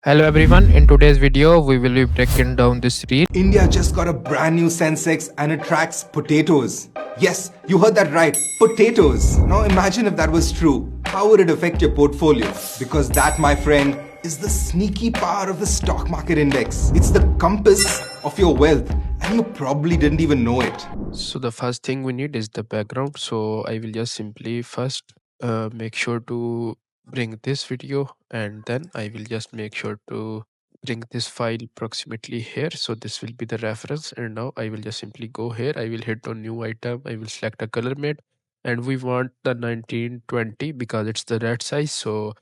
Hello everyone, in today's video we will be breaking down this reel. India just got a brand new Sensex and it tracks potatoes. Yes, you heard that right. Potatoes. Now imagine if that was true. How would it affect your portfolio? Because that, my friend, is the sneaky power of the stock market index. It's the compass of your wealth, and you probably didn't even know it. So the first thing we need is the background. So I will just simply first make sure to bring this video, and then I will just make sure to bring this file approximately here. So this will be the reference, and now I will just simply go here. I will hit on new item. I will select a color mate, and we want the 1920 because it's the red size. So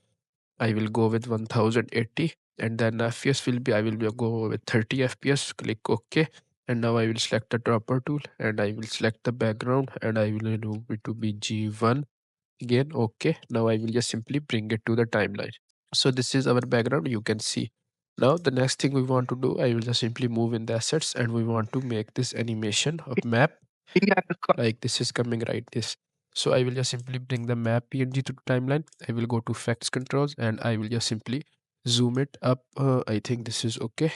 I will go with 1080, and then FPS will be I will go with 30 FPS. Click OK, and now I will select the dropper tool and I will select the background and I will remove it to be G1 again. OK, now I will just simply bring it to the timeline. So this is our background, you can see. Now the next thing we want to do, I will just simply move in the assets and we want to make this animation of map like this is coming right this. So I will just simply bring the map png to the timeline. I will go to effects controls and I will just simply zoom it up. I think this is okay.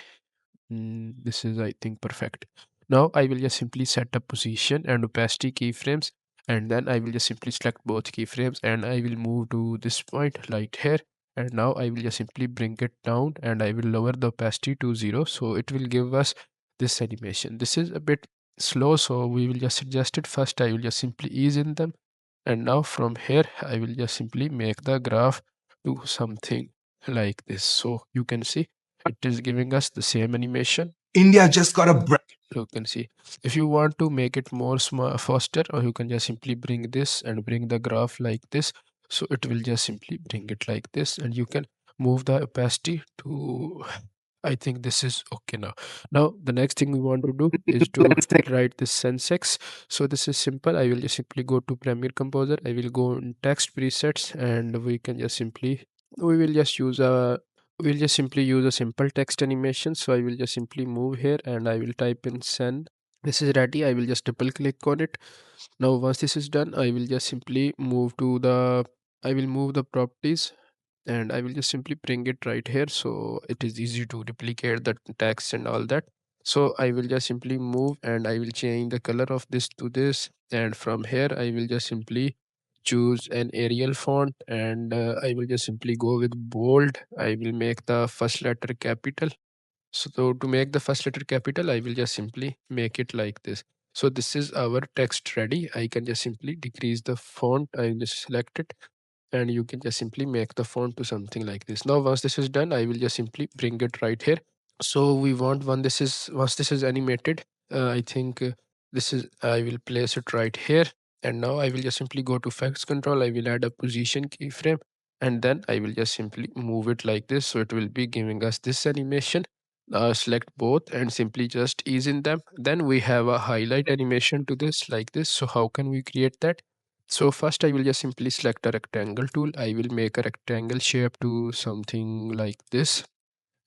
This is, I think, perfect. Now I will just simply set a position and opacity keyframes, and then I will just simply select both keyframes and I will move to this point right here. And now I will just simply bring it down and I will lower the opacity to 0, so it will give us this animation. This is a bit slow, so we will just adjust it. First I will just simply ease in them, and now from here I will just simply make the graph to something like this. So you can see it is giving us the same animation. India just got a You can see if you want to make it more faster, or you can just simply bring this and bring the graph like this, so it will just simply bring it like this, and you can move the opacity to, I think this is okay now. Now the next thing we want to do is to write this sensex. So this is simple. I will just simply go to Premiere Composer. I will go in text presets, and we can just simply we will just use a we'll just simply use a simple text animation. So I will just simply move here and I will type in send. This is ready. I will just double click on it. Now once this is done, I will just simply move to the I will move the properties and I will just simply bring it right here, so it is easy to replicate the text and all that. So I will just simply move and I will change the color of this to this, and from here I will just simply choose an Arial font, and I will just simply go with bold. I will make the first letter capital. So to make the first letter capital, I will just simply make it like this. So this is our text ready. I can just simply decrease the font. I will just select it, and you can just simply make the font to something like this. Now once this is done, I will just simply bring it right here. So we want one this is once this is animated, I think this is I will place it right here, and now I will just simply go to effects control. I will add a position keyframe, and then I will just simply move it like this, so it will be giving us this animation. Select both and simply just ease in them. Then we have a highlight animation to this like this. So how can we create that? So first I will just simply select a rectangle tool. I will make a rectangle shape to something like this,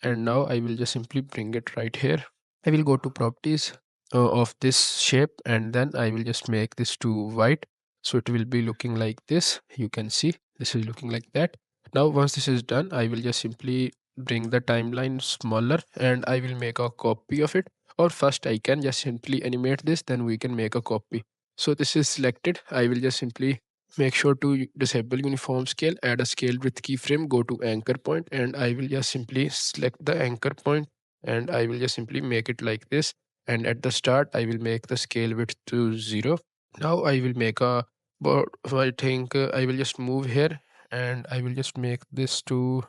and now I will just simply bring it right here. I will go to properties of this shape, and then I will just make this to white, so it will be looking like this. You can see this is looking like that. Now once this is done, I will just simply bring the timeline smaller and I will make a copy of it. Or first I can just simply animate this, then we can make a copy. So this is selected. I will just simply make sure to disable uniform scale, add a scale width keyframe, go to anchor point, and I will just simply select the anchor point and I will just simply make it like this. And at the start, I will make the scale width to 0. Now I will make a, but I think I will just move here and I will just make this to,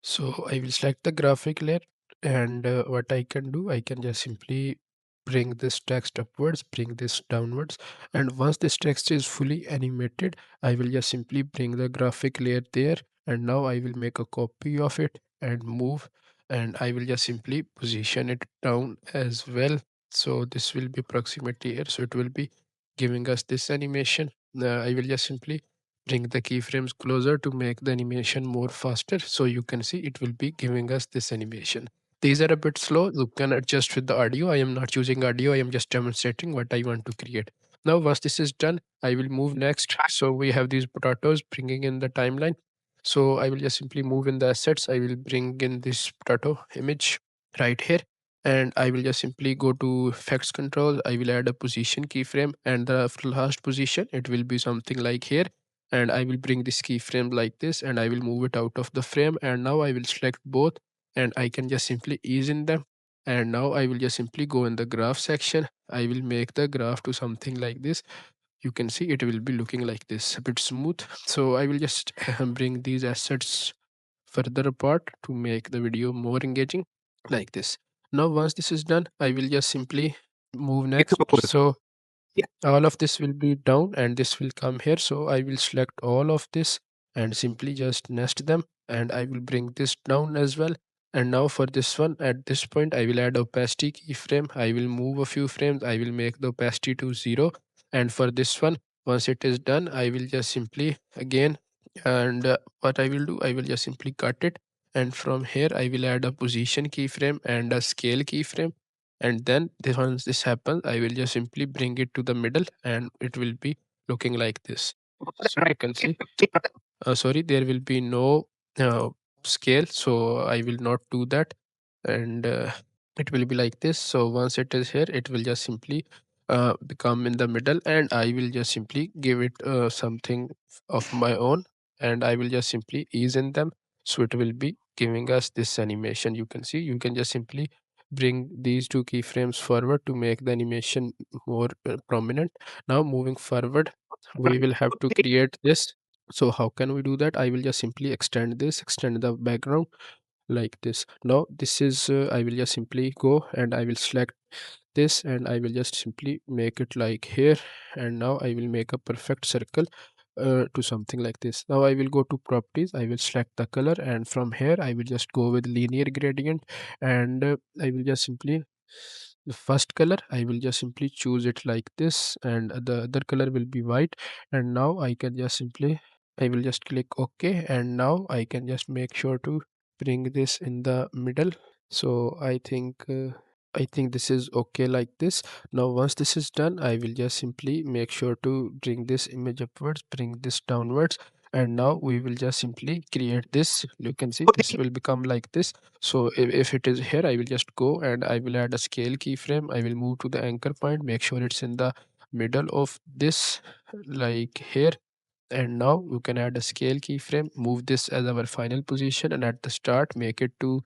so I will select the graphic layer, and what I can do, I can just simply bring this text upwards, bring this downwards, and once this text is fully animated, I will just simply bring the graphic layer there, and now I will make a copy of it and move, and I will just simply position it down as well. So this will be approximately here, so it will be giving us this animation. I will just simply bring the keyframes closer to make the animation more faster, so you can see it will be giving us this animation. These are a bit slow. You can adjust with the audio. I am not using audio. I am just demonstrating what I want to create. Now once this is done, I will move next. So we have these potatoes bringing in the timeline. So I will just simply move in the assets. I will bring in this potato image right here, and I will just simply go to effects control. I will add a position keyframe, and the last position it will be something like here. And I will bring this keyframe like this, and I will move it out of the frame. And now I will select both, and I can just simply ease in them. And now I will just simply go in the graph section. I will make the graph to something like this. You can see it will be looking like this, a bit smooth. So I will just bring these assets further apart to make the video more engaging like this. Now once this is done, I will just simply move next. So all of this will be down and this will come here. So I will select all of this and simply just nest them, and I will bring this down as well. And now for this one, at this point I will add opacity keyframe. I will move a few frames. I will make the opacity to 0. And for this one, once it is done, I will just simply again, and what I will do, I will just simply cut it, and from here I will add a position keyframe and a scale keyframe. And then once this happens, I will just simply bring it to the middle, and it will be looking like this. So you can see, sorry, there will be no uh, scale, so I will not do that. And it will be like this. So once it is here, it will just simply become in the middle, and I will just simply give it something of my own, and I will just simply ease in them. So it will be giving us this animation. You can see, you can just simply bring these two keyframes forward to make the animation more prominent. Now moving forward, we will have to create this. So how can we do that? I will just simply extend this, extend the background like this. Now this is, I will just simply go and I will select this, and I will just simply make it like here. And now I will make a perfect circle to something like this. Now I will go to properties, I will select the color, and from here I will just go with linear gradient. And I will just simply, the first color I will just simply choose it like this, and the other color will be white. And now I can just simply, I will just click OK, and now I can just make sure to bring this in the middle. So I think this is okay like this. Now once this is done, I will just simply make sure to bring this image upwards, bring this downwards, and now we will just simply create this. You can see this will become like this. So if it is here, I will just go and I will add a scale keyframe. I will move to the anchor point, make sure it's in the middle of this, like here. And now you can add a scale keyframe, move this as our final position, and at the start make it to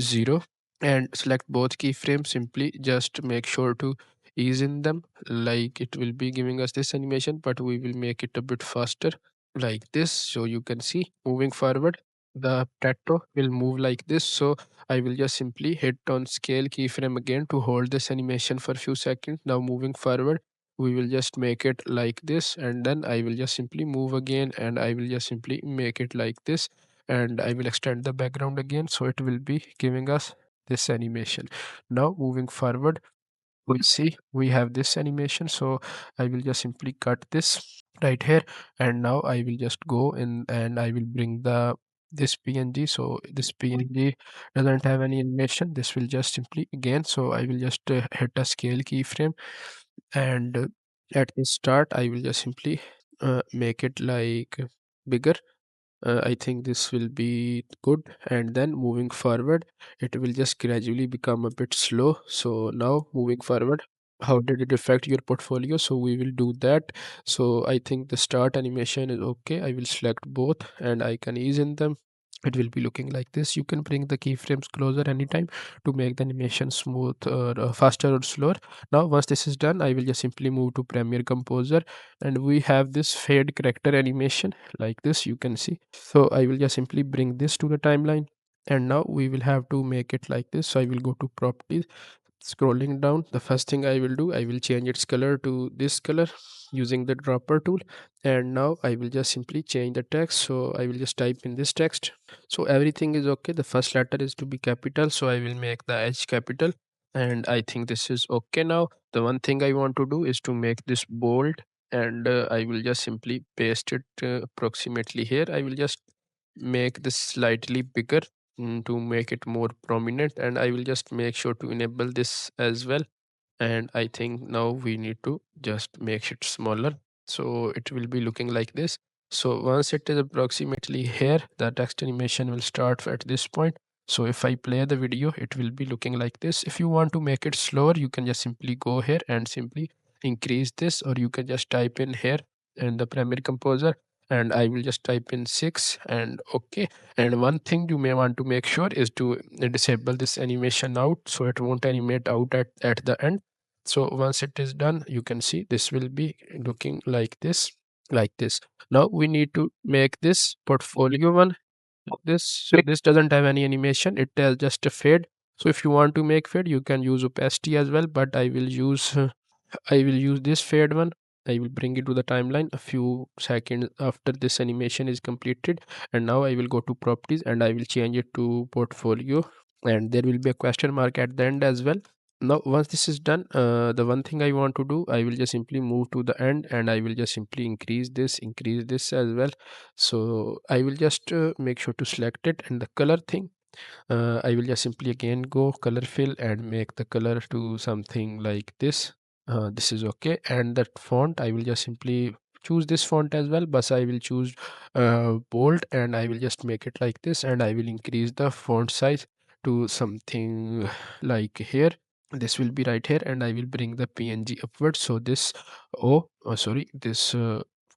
0. And select both keyframes, simply just make sure to ease in them, like it will be giving us this animation, but we will make it a bit faster like this. So you can see, moving forward, the potato will move like this. So I will just simply hit on scale keyframe again to hold this animation for a few seconds. Now moving forward, we will just make it like this, and then I will just simply move again, and I will just simply make it like this, and I will extend the background again, so it will be giving us this animation. Now moving forward, we see we have this animation. So I will just simply cut this right here, and now I will just go in and I will bring the this png. So this png doesn't have any animation, this will just simply again, so I will just hit a scale keyframe, and at the start I will just simply make it like bigger. I think this will be good, and then moving forward, it will just gradually become a bit slow. So now moving forward, how did it affect your portfolio? So we will do that. So I think the start animation is okay. I will select both and I can ease in them. It will be looking like this. You can bring the keyframes closer anytime to make the animation smooth or faster or slower. Now once this is done, I will just simply move to Premiere Composer, and we have this fade character animation like this, you can see. So I will just simply bring this to the timeline, and now we will have to make it like this. So I will go to properties, scrolling down, the first thing I will do, I will change its color to this color using the dropper tool. And now I will just simply change the text, so I will just type in this text. So everything is okay, the first letter is to be capital, so I will make the H capital, and I think this is okay. Now the one thing I want to do is to make this bold, and I will just simply paste it approximately here. I will just make this slightly bigger, to make it more prominent, and I will just make sure to enable this as well. And I think now we need to just make it smaller, so it will be looking like this. So once it is approximately here, the text animation will start at this point. So if I play the video, it will be looking like this. If you want to make it slower, you can just simply go here and simply increase this, or you can just type in here in the Premiere Composer, and I will just type in 6 and okay. And one thing you may want to make sure is to disable this animation out, so it won't animate out at the end. So once it is done, you can see this will be looking like this, like this. Now we need to make this portfolio one like this. So this doesn't have any animation, it has just a fade. So if you want to make fade, you can use opacity as well, but I will use this fade one. I will bring it to the timeline a few seconds after this animation is completed. And now I will go to properties and I will change it to portfolio. And there will be a question mark at the end as well. Now, once this is done, the one thing I want to do, I will just simply move to the end and I will just simply increase this as well. So I will just make sure to select it, and the color thing, I will just simply again go color fill and make the color to something like this. This is okay. And that font, I will just simply choose this font as well, but I will choose bold and I will just make it like this, and I will increase the font size to something like here. This will be right here, and I will bring the PNG upwards. So this, sorry, this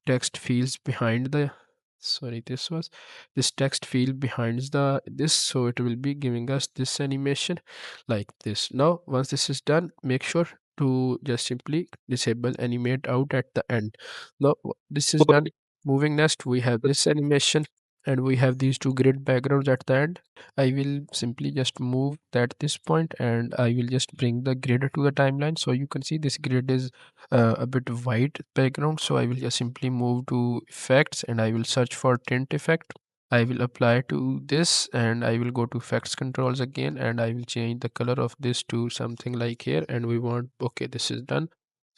text feels behind the, sorry, this text field behind the this, so it will be giving us this animation like this. Now once this is done, make sure to just simply disable animate out at the end. Now this is done. Moving next, we have this animation and we have these two grid backgrounds at the end. I will simply just move that this point and I will just bring the grid to the timeline. So you can see this grid is a bit white background. So I will just simply move to effects and I will search for tint effect. I will apply to this and I will go to effects controls again and I will change the color of this to something like here, and we want, okay, this is done.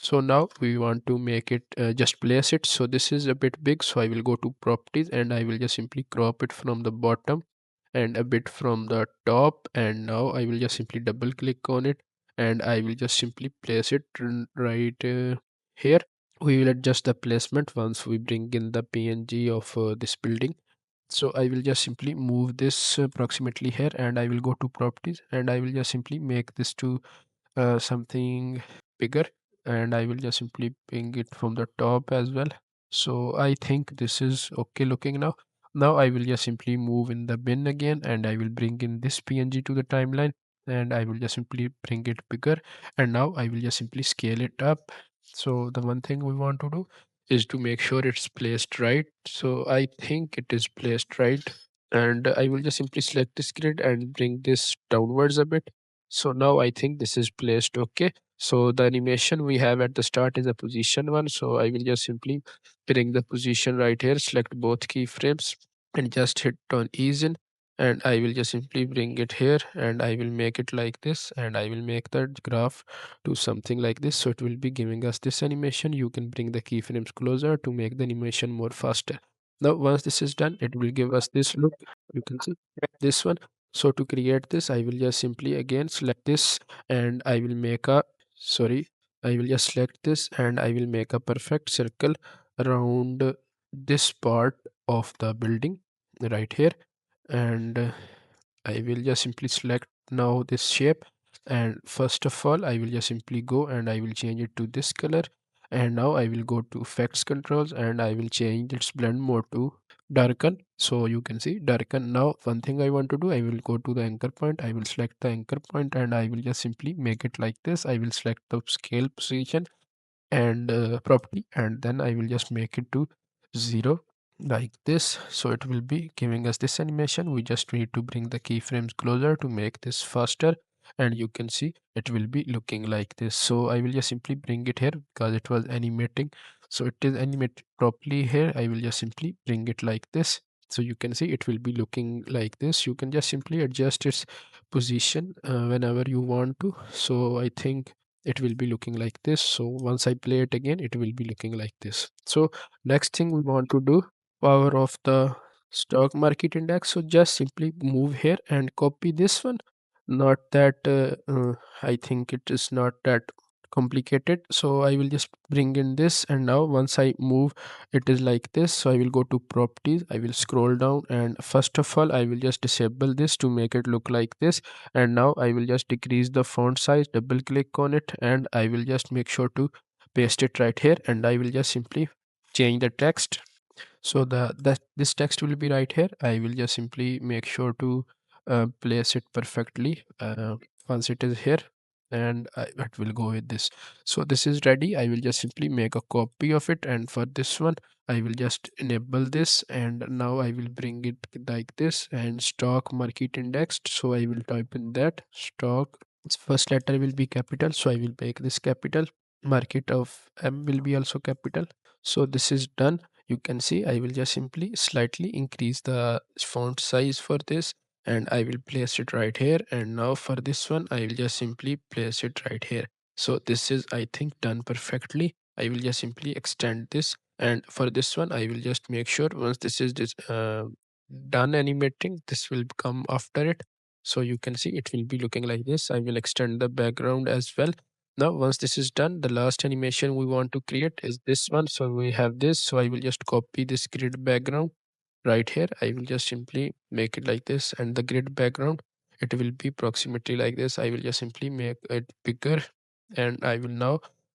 So now we want to make it just place it. So this is a bit big, so I will go to properties and I will just simply crop it from the bottom and a bit from the top, and now I will just simply double click on it and I will just simply place it right here. We will adjust the placement once we bring in the PNG of this building. So I will just simply move this approximately here and I will go to properties and I will just simply make this to something bigger, and I will just simply ping it from the top as well. So I think this is okay looking now. Now I will just simply move in the bin again and I will bring in this PNG to the timeline and I will just simply bring it bigger, and now I will just simply scale it up. So the one thing we want to do is to make sure it's placed right. So I think it is placed right, and I will just simply select this grid and bring this downwards a bit. So now I think this is placed okay. So the animation we have at the start is a position one. So I will just simply bring the position right here, select both keyframes and just hit on ease in. And I will just simply bring it here and I will make it like this. And I will make the graph to something like this. So it will be giving us this animation. You can bring the keyframes closer to make the animation more faster. Now, once this is done, it will give us this look. You can see this one. So to create this, I will just simply again select this and I will make a, sorry, I will just select this and I will make a perfect circle around this part of the building right here. And I will just simply select now this shape. And first of all, I will just simply go and I will change it to this color. And now I will go to effects controls and I will change its blend mode to darken. So you can see darken. Now one thing I want to do, I will go to the anchor point, I will select the anchor point and I will just simply make it like this. I will select the scale position and property, and then I will just make it to 0 like this. So it will be giving us this animation. We just need to bring the keyframes closer to make this faster, and you can see it will be looking like this. So I will just simply bring it here because it was animating, so it is animated properly here. I will just simply bring it like this. So you can see it will be looking like this. You can just simply adjust its position whenever you want to. So I think it will be looking like this. So once I play it again, it will be looking like this. So next thing we want to do, power of the stock market index. So just simply move here and copy this one. Not that I think it is not that complicated, so I will just bring in this. And now once I move, it is like this. So I will go to properties, I will scroll down, and first of all I will just disable this to make it look like this. And now I will just decrease the font size, double click on it, and I will just make sure to paste it right here. And I will just simply change the text. So that this text will be right here. I will just simply make sure to place it perfectly once it is here. And it will go with this. So this is ready. I will just simply make a copy of it, and for this one I will just enable this. And now I will bring it like this, and stock market indexed. So I will type in that stock, its first letter will be capital, so I will make this capital. Market of M will be also capital. So this is done. You can see I will just simply slightly increase the font size for this, and I will place it right here. And now for this one I will just simply place it right here. So this is, I think, done perfectly. I will just simply extend this, and for this one I will just make sure once this is done animating, this will come after it. So you can see it will be looking like this. I will extend the background as well. Now once this is done, the last animation we want to create is this one. So we have this, so I will just copy this grid background right here. I will just simply make it like this, and the grid background, it will be approximately like this. I will just simply make it bigger, and I will now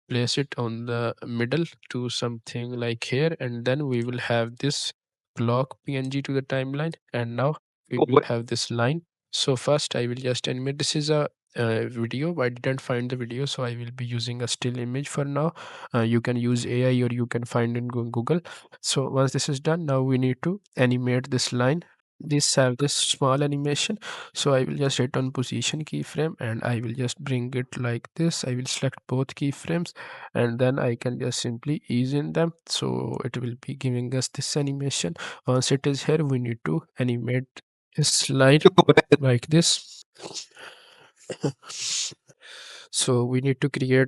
place it on the middle to something like here. And then we will have this clock png to the timeline, and now we will have this line. So first I will just animate. This is a video. I didn't find the video, so I will be using a still image for now. You can use AI, or you can find in Google. So once this is done, now we need to animate this line. This have this small animation. So I will just hit on position keyframe, and I will just bring it like this. I will select both keyframes, and then I can just simply ease in them. So it will be giving us this animation. Once it is here, we need to animate this line like this. So we need to create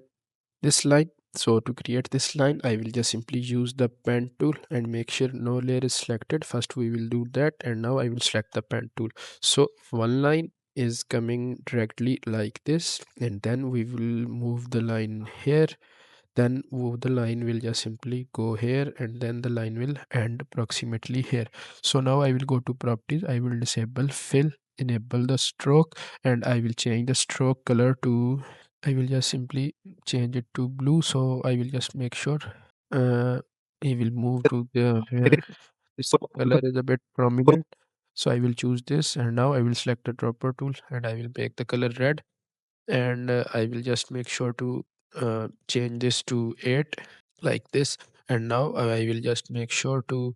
this line. So to create this line, I will just simply use the pen tool and make sure no layer is selected. First we will do that, and now I will select the pen tool. So one line is coming directly like this, and then we will move the line here. Then the line will just simply go here, and then the line will end approximately here. So now I will go to properties, I will disable fill, enable the stroke, and I will change the stroke color to, I will just simply change it to blue. So I will just make sure uh I will move to the where this color is a bit prominent. So I will choose this, and now I will select the dropper tool, and I will make the color red. And I will just make sure to change this to 8 like this. And now I will just make sure to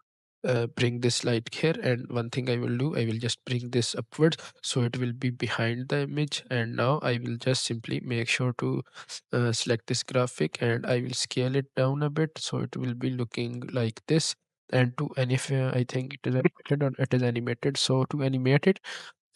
bring this light here. And one thing I will do, I will just bring this upwards so it will be behind the image. And now I will just simply make sure to select this graphic, and I will scale it down a bit so it will be looking like this. And to I think it is animated, or it is animated. So to animate it,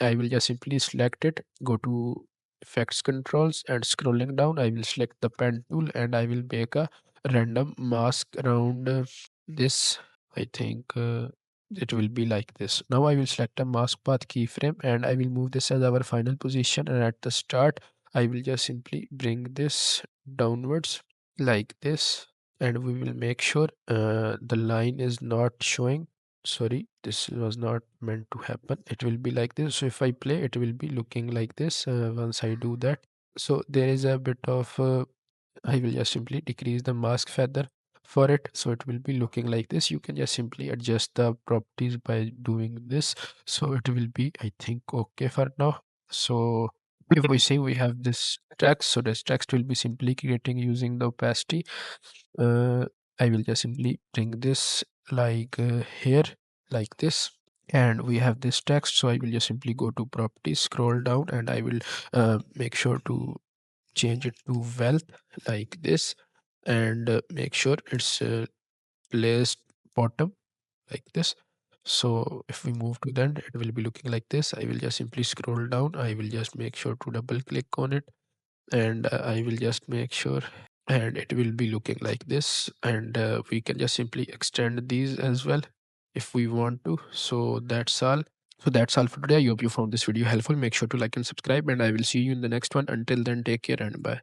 I will just simply select it, go to effects controls, and scrolling down, I will select the pen tool, and I will make a random mask around this. I think it will be like this. Now I will select a mask path keyframe, and I will move this as our final position. And at the start, I will just simply bring this downwards like this, and we will make sure the line is not showing. Sorry, this was not meant to happen. It will be like this. So if I play, it will be looking like this once I do that. So there is a bit of I will just simply decrease the mask feather for it, so it will be looking like this. You can just simply adjust the properties by doing this, so it will be, I think, okay for now. So if we say we have this text, so this text will be simply creating using the opacity. uh, I will just simply bring this like here like this, and we have this text. So I will just simply go to properties, scroll down, and I will make sure to change it to wealth like this, and make sure it's placed bottom like this. So if we move to the end, it will be looking like this. I will just simply scroll down, I will just make sure to double click on it, and I will just make sure, and it will be looking like this. And we can just simply extend these as well if we want to. So that's all. So that's all for today. I hope you found this video helpful. Make sure to like and subscribe, and I will see you in the next one. Until then, take care and bye.